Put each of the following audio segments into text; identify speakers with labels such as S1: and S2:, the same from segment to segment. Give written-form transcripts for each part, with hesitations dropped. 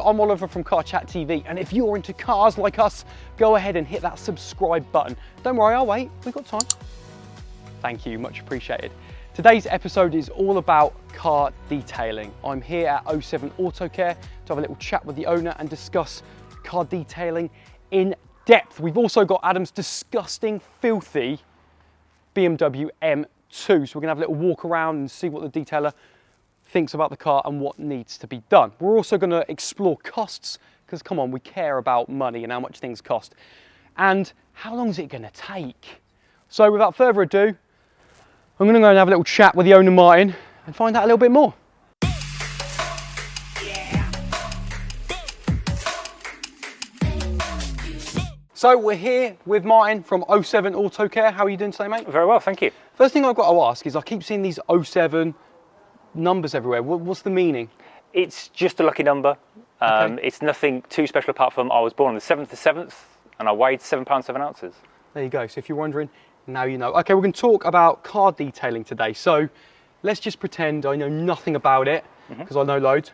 S1: I'm Oliver from Car Chat TV, and if you're into cars like us, go ahead and hit that subscribe button. Don't worry, I'll wait, we've got time. Thank you, much appreciated. Today's episode is all about car detailing. I'm here at 07 Auto Care to have a little chat with the owner and discuss car detailing in depth. We've also got Adam's disgusting, filthy BMW M2, so we're gonna have a little walk around and see what the detailer thinks about the car and what needs to be done. We're also going to explore costs, because come on, we care about money and how much things cost. And how long is it going to take? So without further ado, I'm going to go and have a little chat with the owner, Martin, and find out a little bit more. So we're here with Martin from 07 Auto Care. How are you doing today, mate?
S2: Very well, thank you.
S1: First thing I've got to ask is I keep seeing these 07 numbers everywhere. What's the meaning?
S2: It's just a lucky number.
S1: Okay.
S2: It's nothing too special apart from I was born on the 7th of the 7th and I weighed £7 7 ounces.
S1: There you go. So if you're wondering, now you know. Okay, we're going to talk about car detailing today. So let's just pretend I know nothing about it, because I know loads.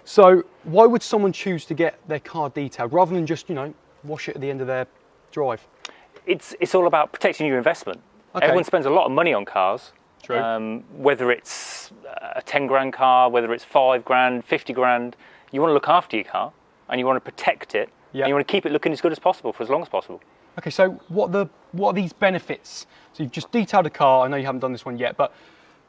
S1: So why would someone choose to get their car detailed rather than just, wash it at the end of their drive?
S2: It's all about protecting your investment.
S1: Okay.
S2: Everyone spends a lot of money on cars.
S1: True.
S2: Whether it's a 10 grand car, whether it's 5 grand, 50 grand, you want to look after your car and you want to protect it.
S1: Yeah.
S2: And you want to keep it looking as good as possible for as long as possible.
S1: Okay, so what are these benefits? So you've just detailed a car. I know you haven't done this one yet, but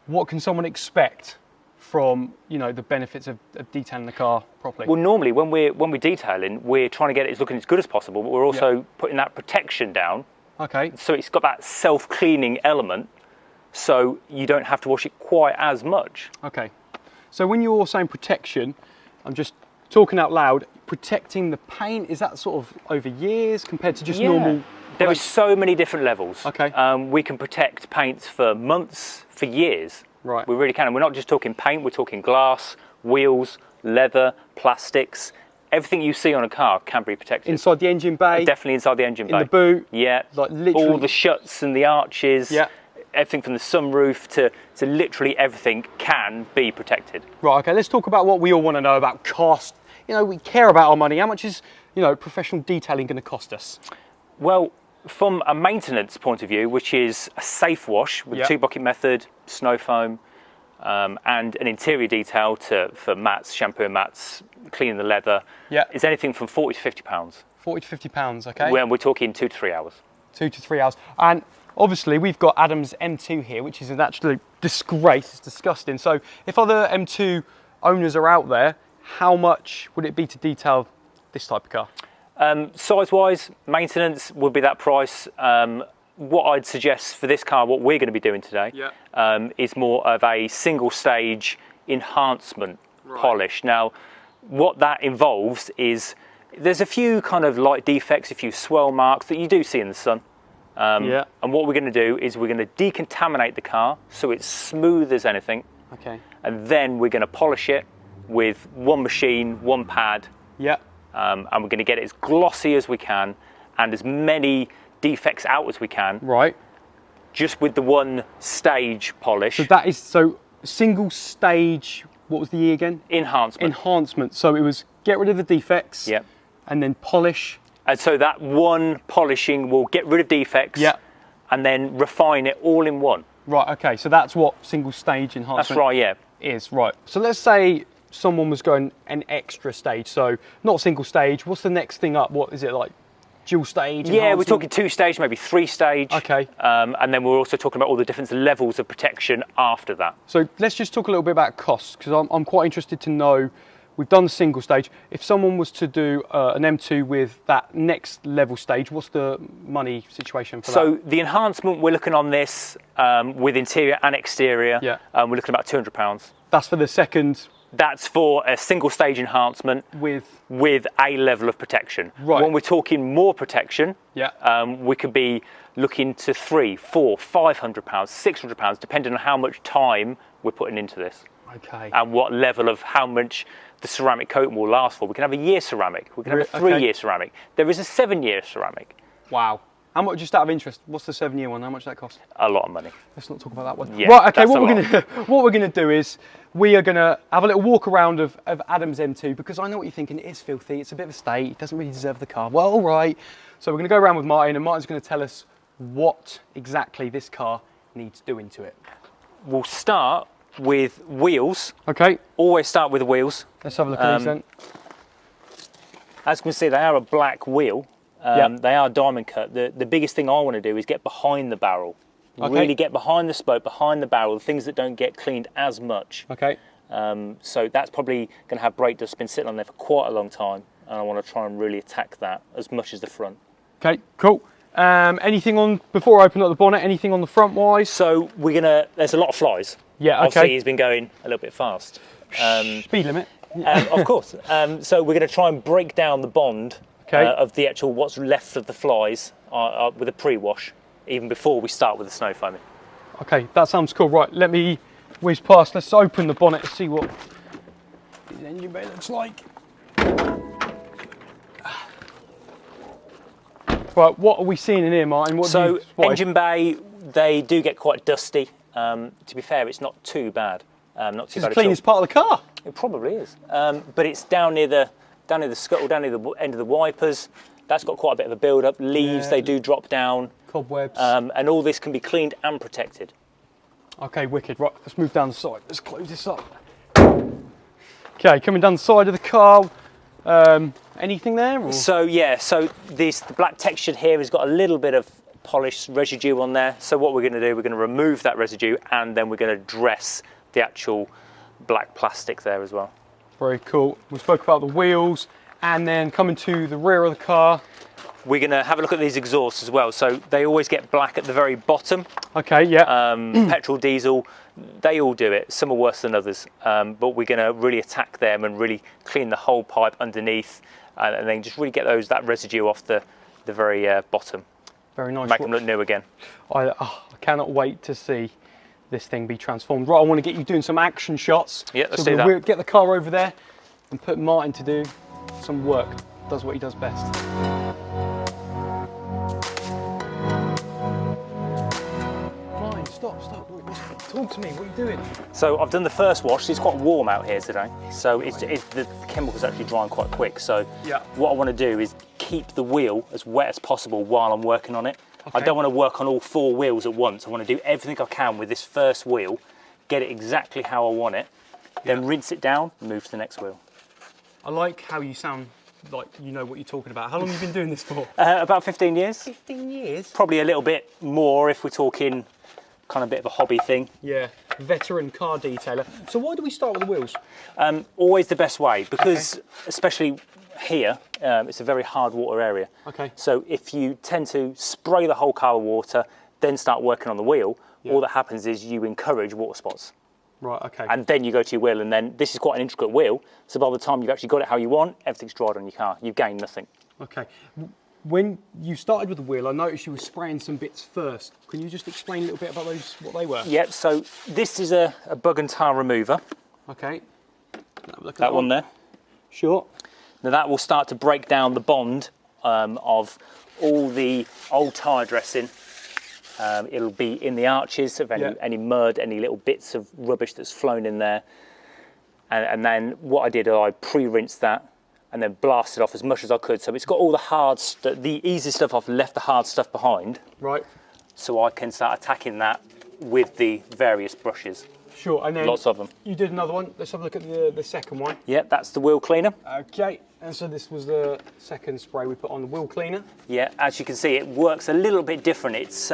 S1: what can someone expect from the benefits of detailing the car properly?
S2: Well, normally when we're detailing, we're trying to get it as looking as good as possible, but we're also putting that protection down.
S1: Okay.
S2: So it's got that self-cleaning element, so you don't have to wash it quite as much.
S1: Okay. So when you're saying protection, I'm just talking out loud, protecting the paint, is that sort of over years compared to just normal?
S2: There are so many different levels.
S1: Okay.
S2: We can protect paints for months, for years.
S1: Right.
S2: We really can. And we're not just talking paint, we're talking glass, wheels, leather, plastics. Everything you see on a car can be protected.
S1: Inside the engine bay?
S2: Definitely inside the engine bay.
S1: In the boot?
S2: Yeah.
S1: Like literally?
S2: All the shuts and the arches.
S1: Yeah.
S2: Everything from the sunroof to literally everything can be protected.
S1: Right, okay, let's talk about what we all want to know about cost. We care about our money. How much is, professional detailing going to cost us?
S2: Well, from a maintenance point of view, which is a safe wash with a 2-bucket method, snow foam, and an interior detail for mats, shampoo and mats, cleaning the leather, is anything from £40 to £50.
S1: £40 to £50, okay.
S2: When we're talking 2 to 3 hours.
S1: 2 to 3 hours. And obviously we've got Adam's M2 here, which is an absolute disgrace. It's disgusting. So if other M2 owners are out there, how much would it be to detail this type of car?
S2: Size-wise, maintenance would be that price. What I'd suggest for this car, what we're going to be doing today, is more of a single-stage enhancement polish. Now, what that involves is there's a few kind of light defects, a few swirl marks that you do see in the sun. And what we're going to do is we're going to decontaminate the car so it's smooth as anything.
S1: Okay.
S2: And then we're going to polish it with one machine, one pad.
S1: Yeah.
S2: And we're going to get it as glossy as we can and as many defects out as we can.
S1: Right.
S2: Just with the one stage polish.
S1: So that is, single stage, what was the E again?
S2: Enhancement.
S1: Enhancement. So it was get rid of the defects.
S2: Yep.
S1: And then polish.
S2: And so that one polishing will get rid of defects.
S1: Yeah.
S2: And then refine it all in one.
S1: Right, okay. So that's what single stage enhancement
S2: That's right, yeah.
S1: is. Right. So let's say someone was going an extra stage. So not single stage. What's the next thing up? What is it, like dual stage?
S2: Yeah, we're talking 2 stage, maybe 3 stage.
S1: Okay.
S2: And then we're also talking about all the different levels of protection after that.
S1: So let's just talk a little bit about costs, because I'm quite interested to know. We've done the single stage. If someone was to do an M2 with that next level stage, what's the money situation for that?
S2: So the enhancement, we're looking on this with interior and exterior.
S1: Yeah.
S2: We're looking at about £200.
S1: That's for the second.
S2: That's for a single stage enhancement
S1: with
S2: a level of protection.
S1: Right.
S2: When we're talking more protection, we could be looking to £300, £400, £500, £600, depending on how much time we're putting into this.
S1: Okay.
S2: And what level of how much the ceramic coating will last for. We can have a year ceramic. We can have a 3-year ceramic. There is a 7-year ceramic.
S1: Wow. How much, just out of interest, what's the 7-year one? How much that cost?
S2: A lot of money.
S1: Let's not talk about that one.
S2: Yeah,
S1: right, okay,
S2: that's
S1: what we're gonna do is we are gonna have a little walk around of Adam's M2, because I know what you're thinking, it is filthy, it's a bit of a state, it doesn't really deserve the car. Well, all right. So we're gonna go around with Martin, and Martin's gonna tell us what exactly this car needs doing to it.
S2: We'll start with wheels.
S1: Okay.
S2: Always start with the wheels.
S1: Let's have a look at these then.
S2: As you can see, they are a black wheel. They are diamond cut. The biggest thing I want to do is get behind the barrel.
S1: Okay.
S2: Really get behind the spoke, behind the barrel, the things that don't get cleaned as much.
S1: Okay.
S2: So that's probably going to have brake dust, been sitting on there for quite a long time, and I want to try and really attack that as much as the front.
S1: Okay, cool. Anything on, before I open up the bonnet, anything on the front wise?
S2: So there's a lot of flies.
S1: Yeah, okay.
S2: Obviously he's been going a little bit fast.
S1: Speed limit.
S2: Of course. So we're going to try and break down the bond of the actual what's left of the flies with a pre-wash, even before we start with the snow foaming.
S1: Okay, that sounds cool. Right, let me whiz past. Let's open the bonnet and see what the engine bay looks like. Right, what are we seeing in here, Martin?
S2: Engine bay, they do get quite dusty. To be fair, it's not too bad. Not too bad.
S1: It's the cleanest part of the car.
S2: It probably is, but it's down near the scuttle, down near the end of the wipers. That's got quite a bit of a build-up. Leaves, they do drop down.
S1: Cobwebs.
S2: And all this can be cleaned and protected.
S1: Okay, wicked. Right, let's move down the side. Let's close this up. Okay, coming down the side of the car. Anything there? Or?
S2: So the black texture here has got a little bit of polish residue on there. So what we're going to do, we're going to remove that residue, and then we're going to dress the actual black plastic there as well.
S1: Very cool. We spoke about the wheels, and then coming to the rear of the car.
S2: We're going to have a look at these exhausts as well. So they always get black at the very bottom.
S1: Okay, yeah.
S2: Petrol, diesel, they all do it. Some are worse than others. But we're going to really attack them and really clean the whole pipe underneath, and then just really get that residue off the very bottom.
S1: Very nice.
S2: Make them look new again.
S1: I cannot wait to see this thing be transformed. Right, I want to get you doing some action shots.
S2: Yeah, let's do that.
S1: We'll get the car over there and put Martin to do some work. Does what he does best. Martin, stop. Talk to me, what are you doing?
S2: So I've done the first wash. It's quite warm out here today. So the chemical's actually drying quite quick. So what I want to do is keep the wheel as wet as possible while I'm working on it. Okay. I don't want to work on all 4 wheels at once. I want to do everything I can with this first wheel, get it exactly how I want it, then rinse it down and move to the next wheel.
S1: I like how you sound like you know what you're talking about. How long have you been doing this for?
S2: About 15 years.
S1: 15 years?
S2: Probably a little bit more if we're talking kind of a bit of a hobby thing.
S1: Yeah, veteran car detailer. So why do we start with the wheels?
S2: Always the best way, because especially here, it's a very hard water area.
S1: Okay.
S2: So if you tend to spray the whole car with water, then start working on the wheel, all that happens is you encourage water spots.
S1: Right, okay.
S2: And then you go to your wheel, and then this is quite an intricate wheel, so by the time you've actually got it how you want, everything's dried on your car. You've gained nothing.
S1: Okay. When you started with the wheel, I noticed you were spraying some bits first. Can you just explain a little bit about those, what they were?
S2: Yep, so this is a bug and tar remover.
S1: Okay.
S2: Look at that one there.
S1: Sure.
S2: Now that will start to break down the bond of all the old tyre dressing. It'll be in the arches of any mud, any little bits of rubbish that's flown in there. And then what I did, I pre-rinsed that and then blasted off as much as I could. So it's got all the hard, the easy stuff off, left the hard stuff behind.
S1: Right.
S2: So I can start attacking that with the various brushes.
S1: Sure, and then
S2: lots of them.
S1: You did another one. Let's have a look at the second one.
S2: Yeah, that's the wheel cleaner.
S1: Okay, and so this was the second spray we put on the wheel cleaner.
S2: Yeah, as you can see, it works a little bit different. It's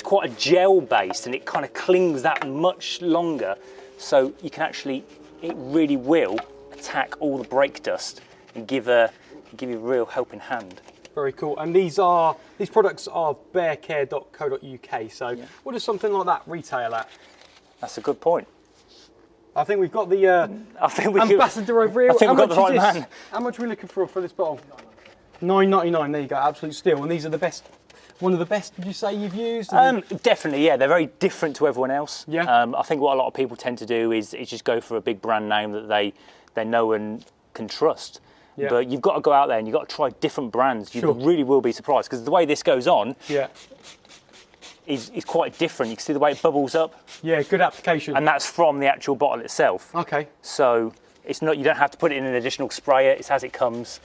S2: quite a gel based, and it kind of clings that much longer. So you can actually, it really will attack all the brake dust and give you a real helping hand.
S1: Very cool. And these products are bearcare.co.uk. So what does something like that retail at?
S2: That's a good point.
S1: I think we've got the ambassador over here.
S2: I think we've got the right man.
S1: How much are we looking for this bottle? $9.99. There you go. Absolute steal. And these are the best. One of the best, did you say, you've used?
S2: Definitely, yeah. They're very different to everyone else.
S1: Yeah.
S2: I think what a lot of people tend to do is just go for a big brand name that they know and can trust. but you've got to go out there and you've got to try different brands. You really will be surprised, because the way this goes on is quite different. You can see the way it bubbles up.
S1: Yeah, good application.
S2: And that's from the actual bottle itself.
S1: Okay.
S2: So it's not, you don't have to put it in an additional sprayer. It's as it comes.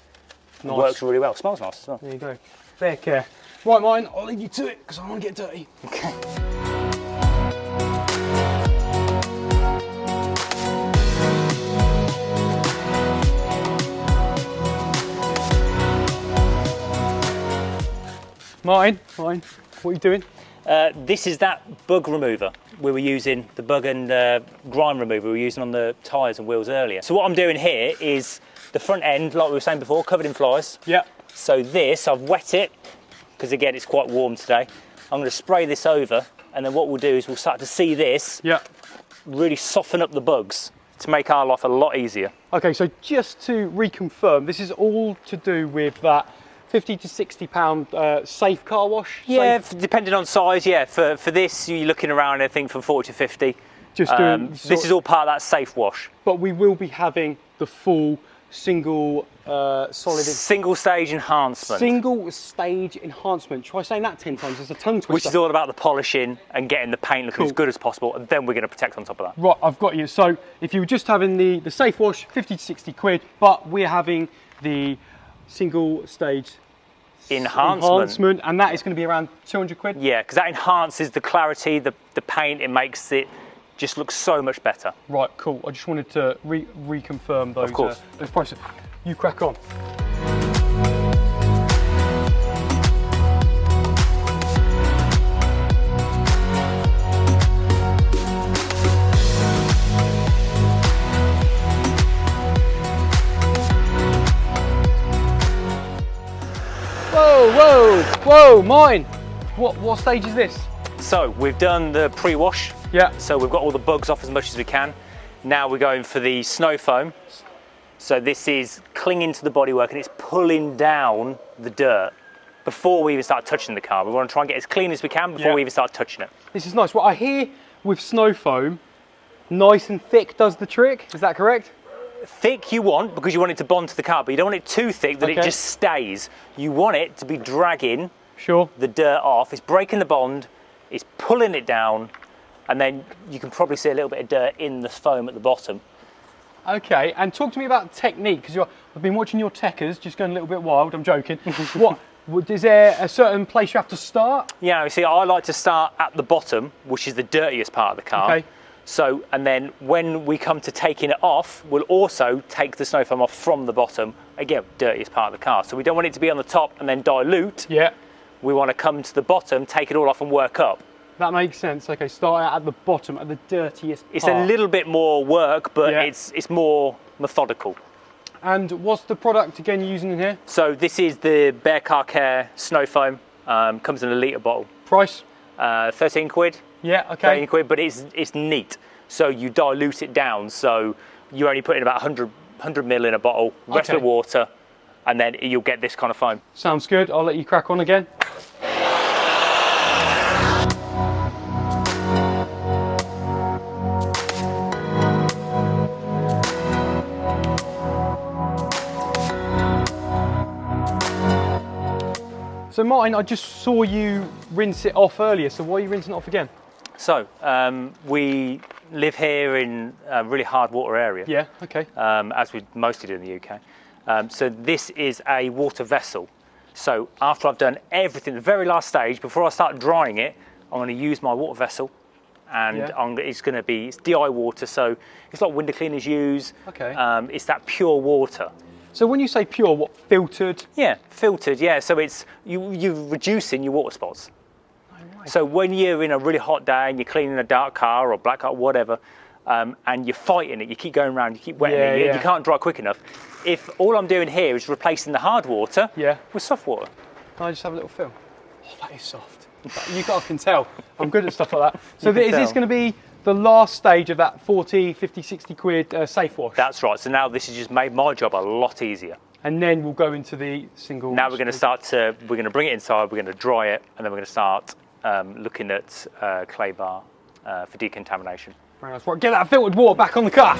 S2: Nice. It works really well. Smells nice as well.
S1: There you go. Fair care. Right, Martin, I'll leave you to it because I want to get dirty.
S2: Okay.
S1: Martin, what are you doing?
S2: This is that bug remover we were using, the bug and grime remover we were using on the tyres and wheels earlier. So what I'm doing here is the front end, like we were saying before, covered in flies.
S1: Yeah.
S2: So this, I've wet it, because again, it's quite warm today. I'm going to spray this over, and then what we'll do is we'll start to see this really soften up the bugs to make our life a lot easier.
S1: Okay, so just to reconfirm, this is all to do with that 50 to 60 pound safe car wash?
S2: Yeah, depending on size, yeah. For this, you're looking around, I think, from 40 to 50.
S1: Just doing
S2: this is all part of that safe wash.
S1: But we will be having the full single solid...
S2: Single stage enhancement.
S1: Single stage enhancement. Try saying that 10 times, it's a tongue twister.
S2: Which is all about the polishing and getting the paint looking as good as possible, and then we're going to protect on top of that.
S1: Right, I've got you. So if you were just having the safe wash, 50 to 60 quid, but we're having the single stage enhancement, and that is going to be around 200 quid?
S2: Yeah, because that enhances the clarity, the paint, it makes it just look so much better.
S1: Right, cool. I just wanted to reconfirm those, those prices. You crack on. Whoa, mine. What stage is this?
S2: So we've done the pre-wash.
S1: Yeah.
S2: So we've got all the bugs off as much as we can. Now we're going for the snow foam. So this is clinging to the bodywork and it's pulling down the dirt before we even start touching the car. We want to try and get as clean as we can before we even start touching it.
S1: This is nice. Well, I hear with snow foam, nice and thick does the trick. Is that correct?
S2: Thick you want, because you want it to bond to the car, but you don't want it too thick that it just stays. You want it to be dragging the dirt off. It's breaking the bond, it's pulling it down, and then you can probably see a little bit of dirt in the foam at the bottom.
S1: Okay, and talk to me about technique, because I've been watching your techers, just going a little bit wild, I'm joking. Is there a certain place you have to start?
S2: Yeah, you see, I like to start at the bottom, which is the dirtiest part of the car.
S1: Okay.
S2: So, and then when we come to taking it off, we'll also take the snow foam off from the bottom, again, dirtiest part of the car. So we don't want it to be on the top and then dilute.
S1: Yeah.
S2: We want to come to the bottom, take it all off and work up.
S1: That makes sense. Okay, start out at the bottom, at the dirtiest part.
S2: It's a little bit more work, but it's more methodical.
S1: And what's the product again you're using in here?
S2: So this is the Bear Car Care snow foam. Comes in a litre bottle.
S1: Price?
S2: 13 quid.
S1: Yeah, okay.
S2: 13 quid, but it's neat. So you dilute it down. So you're only putting about 100 ml in a bottle, rest of water, and then you'll get this kind of foam.
S1: Sounds good. I'll let you crack on again. So Martin, I just saw you rinse it off earlier, so why are you rinsing it off again?
S2: So, we live here in a really hard water area.
S1: Yeah, okay.
S2: As we mostly do in the UK. So this is a water vessel. So after I've done everything, the very last stage, before I start drying it, I'm going to use my water vessel, and it's DI water, so it's like window cleaners use.
S1: Okay.
S2: It's that pure water.
S1: So when you say pure, what, filtered?
S2: Yeah, filtered, yeah. So it's you're reducing your water spots. Oh, right. So when you're in a really hot day and you're cleaning a dark car or black car, whatever, and you're fighting it, you keep going around, you keep wetting it, you can't dry quick enough. If all I'm doing here is replacing the hard water with soft water.
S1: Can I just have a little feel? Oh, that is soft. You guys can tell. I'm good at stuff like that. So is this going to be the last stage of that 40, 50, 60 quid safe wash?
S2: That's right. So now this has just made my job a lot easier.
S1: And then we'll go into the single...
S2: Now we're going to we're going to bring it inside, we're going to dry it, and then we're going to start looking at clay bar for decontamination.
S1: Very nice. Right, get that filtered water back on the car.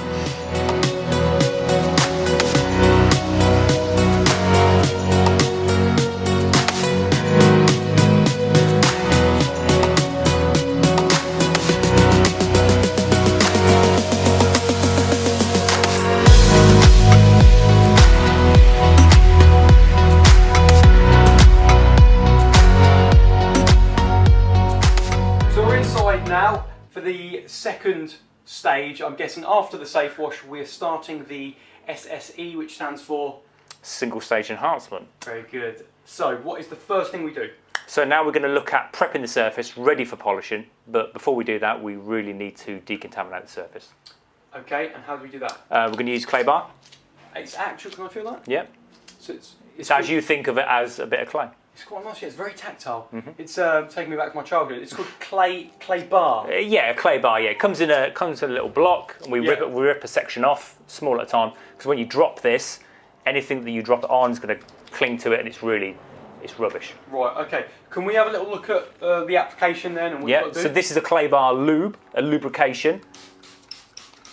S1: the second stage. I'm guessing after the safe wash, we're starting the SSE, which stands for?
S2: Single stage enhancement.
S1: Very good. So what is the first thing we do?
S2: So now we're going to look at prepping the surface ready for polishing, but before we do that, we really need to decontaminate the surface.
S1: Okay, and how do we do that?
S2: We're going to use clay bar.
S1: It's actual, can I feel that?
S2: Yep.
S1: So
S2: it's as you think of it, as a bit of clay.
S1: It's quite nice, yeah, it's very tactile.
S2: Mm-hmm.
S1: It's taking me back to my childhood. It's called clay bar.
S2: Yeah, clay bar, yeah. It comes in a little block, and we rip a section off, small at a time, because when you drop this, anything that you drop it on is going to cling to it, and it's rubbish.
S1: Right, okay. Can we have a little look at the application then? And what you've got to do?
S2: So this is a clay bar lube, a lubrication.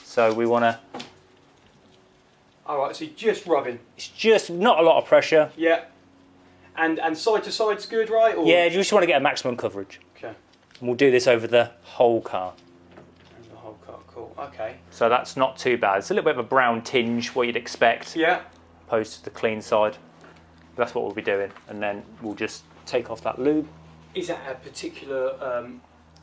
S2: So we want to...
S1: Alright, so you're just rubbing.
S2: It's just not a lot of pressure.
S1: Yeah. And side to side's good, right? Or?
S2: Yeah, you just want to get a maximum coverage.
S1: Okay.
S2: And we'll do this over the whole car.
S1: Over the whole car, cool. Okay.
S2: So that's not too bad. It's a little bit of a brown tinge, what you'd expect.
S1: Yeah.
S2: Opposed to the clean side. That's what we'll be doing. And then we'll just take off that lube.
S1: Is that a particular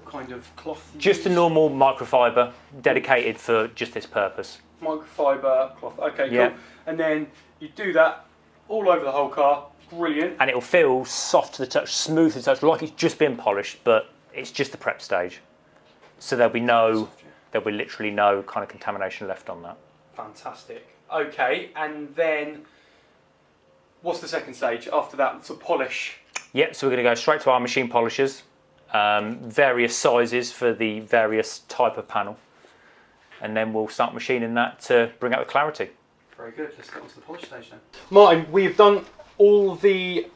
S1: kind of cloth?
S2: Just a normal microfiber, dedicated for just this purpose.
S1: Microfiber cloth. Okay, cool.
S2: Yeah.
S1: And then you do that all over the whole car. Brilliant.
S2: And it'll feel soft to the touch, smooth to the touch, like it's just been polished, but it's just the prep stage. So there'll be literally no kind of contamination left on that.
S1: Fantastic. Okay, and then what's the second stage after that? To polish.
S2: Yep, so we're going to go straight to our machine polishers, various sizes for the various type of panel, and then we'll start machining that to bring out the clarity.
S1: Very good. Let's get on to the polish stage then. Martin, we've done all the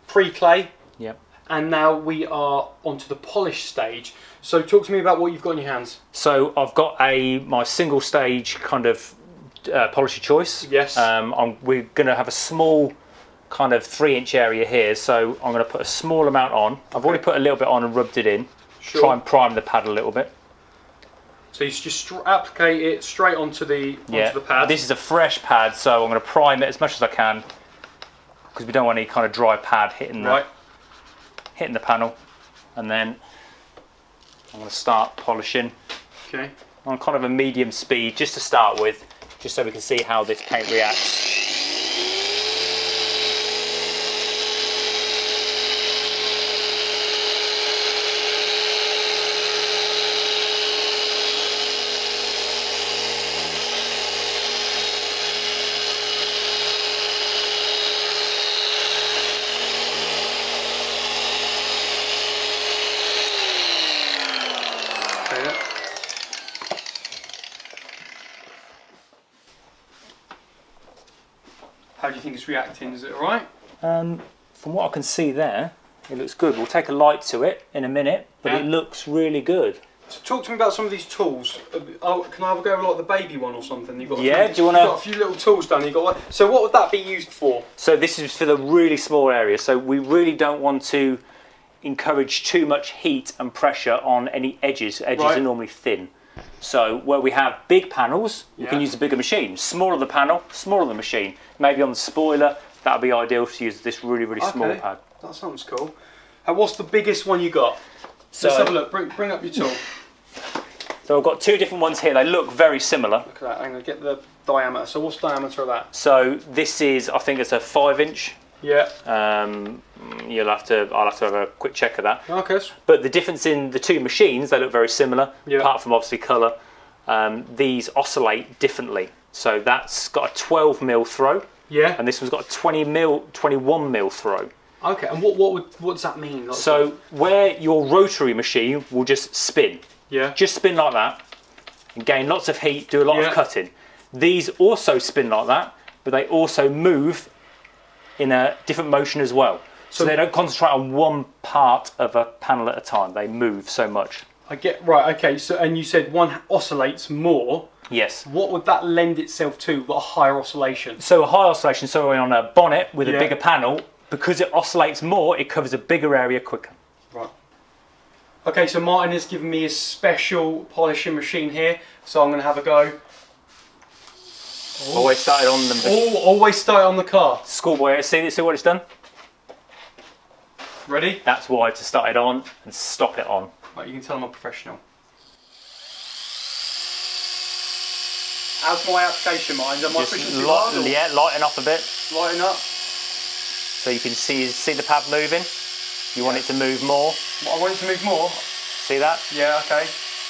S1: pre-clay.
S2: Yep.
S1: And now we are onto the polish stage. So talk to me about what you've got in your hands.
S2: So I've got my single stage kind of polisher choice.
S1: Yes.
S2: We're going to have a small kind of 3-inch area here, so I'm going to put a small amount on. I've already put a little bit on and rubbed it in.
S1: Sure.
S2: Try and prime the pad a little bit.
S1: So you just applicate it straight onto the pad.
S2: This is a fresh pad, so I'm going to prime it as much as I can, because we don't want any kind of dry pad hitting the panel. And then I'm going to start polishing on kind of a medium speed just to start with, just so we can see how this paint reacts.
S1: How do you think it's reacting? Is it alright?
S2: From what I can see there, it looks good. We'll take a light to it in a minute, but it looks really good.
S1: So talk to me about some of these tools. Can I have a go with like the baby one or something? You've got
S2: do you want to? You've
S1: got a few little tools down. You've got one. So what would that be used for?
S2: So this is for the really small area. So we really don't want to encourage too much heat and pressure on any edges. Edges are normally thin. So where we have big panels, you can use a bigger machine. Smaller the panel, smaller the machine. Maybe on the spoiler, that would be ideal to use this really, really small pad.
S1: That sounds cool. What's the biggest one you got? So let's have a look. Bring up your tool.
S2: So I've got two different ones here. They look very similar.
S1: Look at that. I'm going to get the diameter. So what's the diameter of that?
S2: So this is, I think it's a 5-inch.
S1: Yeah.
S2: I'll have to have a quick check of that.
S1: Okay.
S2: But the difference in the two machines, they look very similar, apart from obviously colour. These oscillate differently. So that's got a 12mm throw. Yeah. And this one's got a 21mm throw.
S1: Okay. And what does that mean? Like,
S2: so where your rotary machine will just spin. Yeah. Just spin like that, and gain lots of heat, do a lot of cutting. These also spin like that, but they also move in a different motion as well. So they don't concentrate on one part of a panel at a time. They move so much.
S1: I get, right, okay. So, and you said one oscillates more.
S2: Yes.
S1: What would that lend itself to, a higher oscillation?
S2: So a high oscillation, so on a bonnet with a bigger panel, because it oscillates more, it covers a bigger area quicker. Right.
S1: Okay, so Martin has given me a special polishing machine here, so I'm going to have a go.
S2: Always started on the...
S1: always start on the car.
S2: Schoolboy, see what it's done?
S1: Ready?
S2: That's why to start it on and stop it on.
S1: Right, you can tell I'm a professional. How's my application, mind? Am I pushing too hard?
S2: Yeah, lighten up a bit.
S1: Lighten up.
S2: So you can see the pad moving. You want it to move more.
S1: I want it to move more.
S2: See that?
S1: Yeah, okay.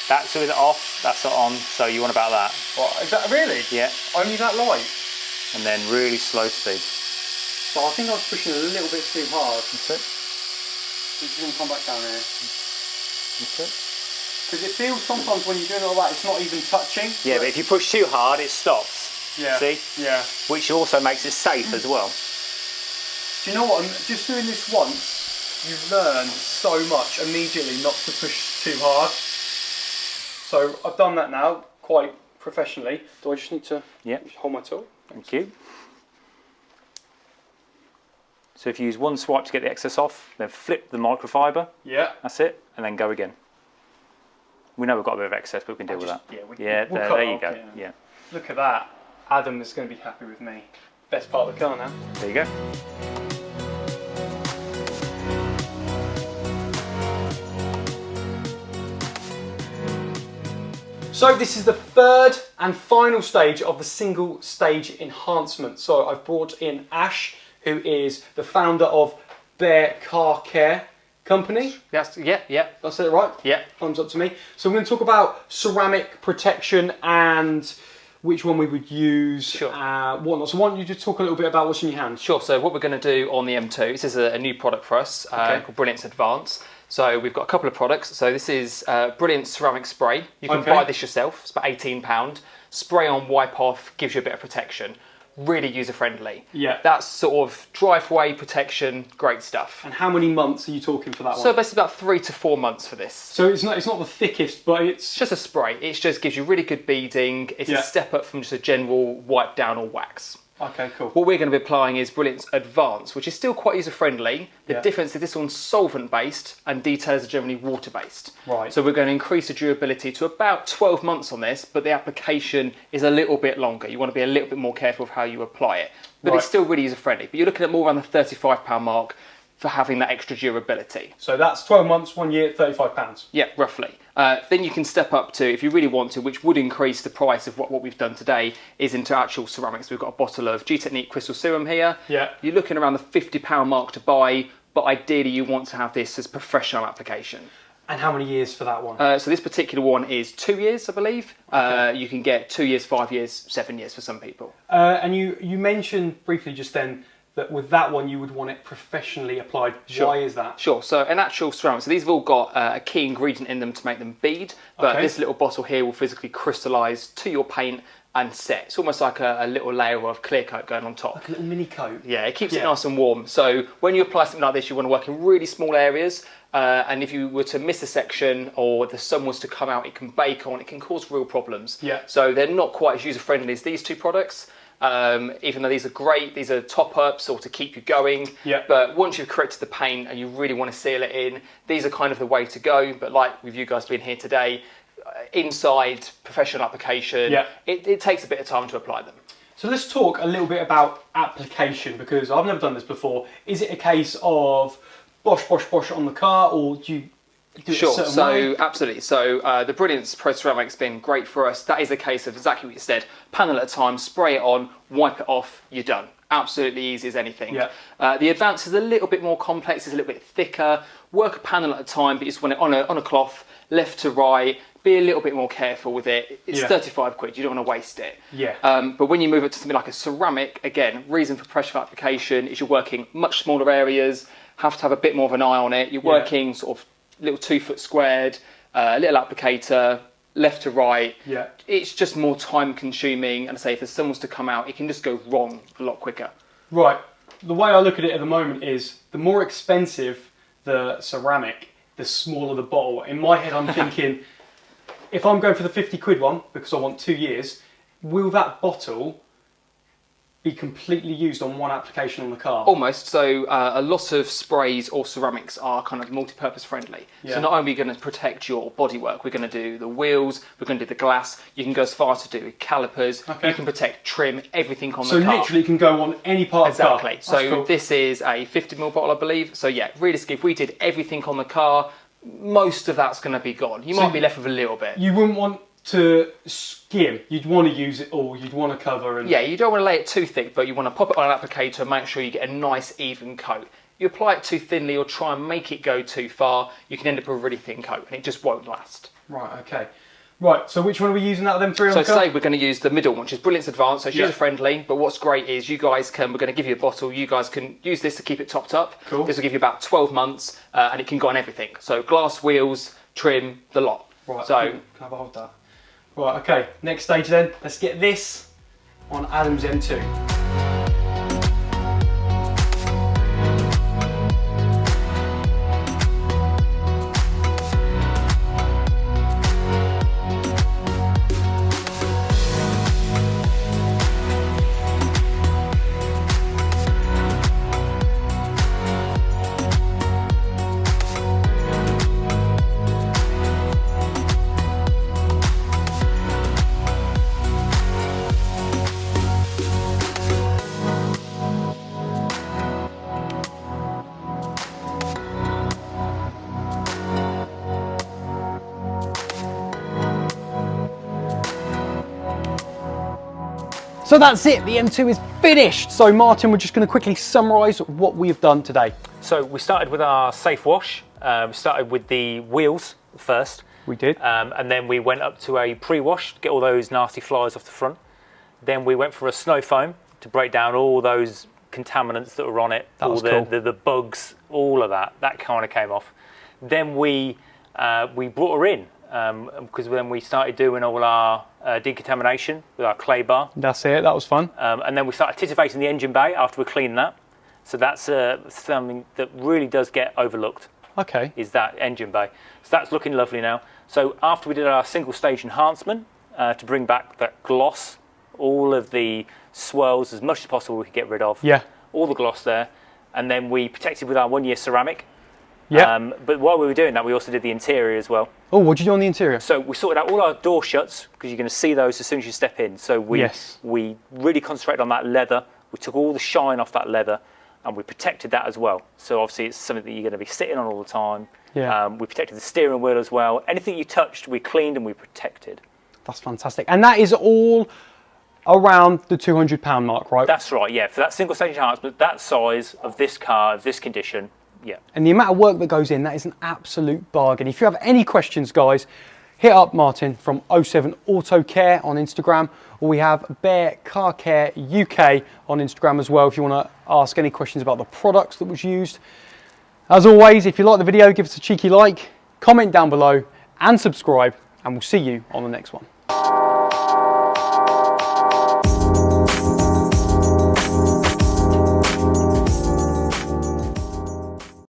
S2: That's with it off, that's it on, so you want about that.
S1: What, is that really?
S2: Yeah.
S1: Only that light?
S2: And then really slow speed.
S1: So I think I was pushing a little bit too hard.
S2: That's it.
S1: It's going to come back down here.
S2: That's it.
S1: Because it feels sometimes when you're doing all that, it's not even touching.
S2: Yeah, but if you push too hard, it stops.
S1: Yeah.
S2: See?
S1: Yeah.
S2: Which also makes it safe as well.
S1: Do you know what? Just doing this once, you learn so much immediately not to push too hard. So I've done that now, quite professionally. Do I just need to hold my tool?
S2: Thank you. So if you use one swipe to get the excess off, then flip the microfiber.
S1: Yeah.
S2: That's it, and then go again. We know we've got a bit of excess, but we can deal with that.
S1: Yeah,
S2: there you go. Yeah.
S1: Look at that. Adam is going to be happy with me. Best part of the car now.
S2: There you go.
S1: So this is the third and final stage of the single stage enhancement. So I've brought in Ash, who is the founder of Bear Car Care Company.
S2: That's yeah.
S1: That's it, right?
S2: Yeah.
S1: Thumbs up to me. So we're going to talk about ceramic protection and which one we would use,
S2: sure.
S1: Whatnot. So why don't you just talk a little bit about what's in your hands?
S3: Sure, so what we're going to do on the M2, this is a new product for us called Brilliance Advance. So we've got a couple of products. So this is Brilliant Ceramic Spray. You can buy this yourself, it's about £18. Spray on, wipe off, gives you a bit of protection. Really user friendly.
S1: Yeah.
S3: That's sort of driveway protection, great stuff.
S1: And how many months are you talking for that one?
S3: So basically about 3 to 4 months for this.
S1: So it's not the thickest, but it's
S3: just a spray. It just gives you really good beading. It's a step up from just a general wipe down or wax.
S1: Okay, cool.
S3: What we're going to be applying is Brilliance Advance, which is still quite user friendly. The difference is this one's solvent based and details are generally water based.
S1: Right.
S3: So we're going to increase the durability to about 12 months on this, but the application is a little bit longer. You want to be a little bit more careful of how you apply it. But it's still really user friendly. But you're looking at more around the £35 mark for having that extra durability.
S1: So that's 12 months, 1 year, £35.
S3: Yeah, roughly. Then you can step up to, if you really want to, which would increase the price of what we've done today, is into actual ceramics. We've got a bottle of G-Technique Crystal Serum here.
S1: Yeah.
S3: You're looking around the £50 mark to buy, but ideally you want to have this as professional application.
S1: And how many years for that one?
S3: So this particular one is 2 years, I believe. Okay. You can get 2 years, 5 years, 7 years for some people.
S1: And you mentioned briefly just then that with that one you would want it professionally applied.
S3: Sure.
S1: Why is that?
S3: Sure, so an actual ceramic, so these have all got a key ingredient in them to make them bead, but this little bottle here will physically crystallise to your paint and set. It's almost like a little layer of clear coat going on top.
S1: Like a little mini coat.
S3: Yeah, it keeps it nice and warm. So when you apply something like this, you want to work in really small areas, and if you were to miss a section or the sun was to come out, it can bake on, it can cause real problems.
S1: Yeah.
S3: So they're not quite as user-friendly as these two products. Even though these are great, these are top-ups or to keep you going.
S1: Yeah.
S3: But once you've corrected the paint and you really want to seal it in, these are kind of the way to go. But like with you guys being here today, inside professional application, it takes a bit of time to apply them.
S1: So let's talk a little bit about application, because I've never done this before. Is it a case of bosh, bosh, bosh on the car, or do you do it a certain way?
S3: Absolutely. So the Brilliance Pro Ceramic's been great for us. That is a case of exactly what you said. Panel at a time, spray it on, wipe it off, you're done. Absolutely easy as anything.
S1: Yeah.
S3: The Advance is a little bit more complex, it's a little bit thicker. Work a panel at a time, but you just want it on a cloth, left to right. Be a little bit more careful with it. It's 35 quid, you don't want to waste it.
S1: Yeah.
S3: But when you move it to something like a ceramic, again, reason for pressure application is you're working much smaller areas, have to have a bit more of an eye on it. You're working sort of little 2 foot squared, little applicator, left to right.
S1: Yeah.
S3: It's just more time consuming, and I say if the sun was to come out, it can just go wrong a lot quicker.
S1: Right. The way I look at it at the moment is the more expensive the ceramic, the smaller the bottle. In my head, I'm thinking, if I'm going for the 50 quid one, because I want 2 years, will that bottle be completely used on one application on the car?
S3: Almost. So a lot of sprays or ceramics are kind of multi-purpose friendly.
S1: Yeah.
S3: So not only are we going to protect your bodywork, we're going to do the wheels, we're going to do the glass, you can go as far as to do calipers, you can protect trim, everything on the car.
S1: So literally it can go on any part of the car.
S3: Exactly. So this is a 50ml bottle, I believe. So yeah, realistically, if we did everything on the car, most of that's going to be gone. You might be left with a little bit.
S1: You wouldn't want to skim, you'd want to use it all, you'd want to cover and...
S3: Yeah, you don't want to lay it too thick, but you want to pop it on an applicator and make sure you get a nice even coat. You apply it too thinly or try and make it go too far, you can end up with a really thin coat and it just won't last.
S1: Right, okay. Right, so which one are we using out of them three?
S3: So today we're going to use the middle one, which is Brilliance Advanced, so it's user friendly, but what's great is you guys we're going to give you a bottle, you guys can use this to keep it topped up.
S1: Cool.
S3: This will give you about 12 months and it can go on everything. So glass, wheels, trim, the lot.
S1: Right,
S3: so,
S1: cool. Can I have a hold of that? Right, okay, next stage then, let's get this on Adam's M2. So that's it, the M2 is finished. So Martin, we're just going to quickly summarise what we've done today.
S2: So we started with our safe wash. We started with the wheels first.
S1: We did.
S2: And then we went up to a pre-wash to get all those nasty flies off the front. Then we went for a snow foam to break down all those contaminants that were on it,
S1: that
S2: all
S1: was cool.
S2: the bugs, all of that kind of came off. Then we brought her in because then we started doing all our decontamination with our clay bar.
S1: That's it, that was fun.
S2: And then we started titivating the engine bay after we cleaned that. So that's something that really does get overlooked.
S1: Okay.
S2: Is that engine bay. So that's looking lovely now. So after we did our single stage enhancement to bring back that gloss, all of the swirls as much as possible we could get rid of.
S1: Yeah.
S2: All the gloss there. And then we protected with our 1 year ceramic.
S1: Yeah.
S2: But while we were doing that, we also did the interior as well.
S1: Oh, what did you do on the interior?
S2: So we sorted out all our door shuts because you're going to see those as soon as you step in. So we really concentrated on that leather. We took all the shine off that leather and we protected that as well. So obviously it's something that you're going to be sitting on all the time.
S1: Yeah.
S2: We protected the steering wheel as well. Anything you touched, we cleaned and we protected.
S1: That's fantastic. And that is all around the £200 mark, right?
S2: That's right, yeah. For that single stage enhancement, that size of this car, of this condition, yeah.
S1: And the amount of work that goes in, that is an absolute bargain. If you have any questions, guys, hit up Martin from 07 Auto Care on Instagram, or we have Bear Car Care UK on Instagram as well if you want to ask any questions about the products that was used. As always, if you like the video, give us a cheeky like, comment down below and subscribe, and we'll see you on the next one.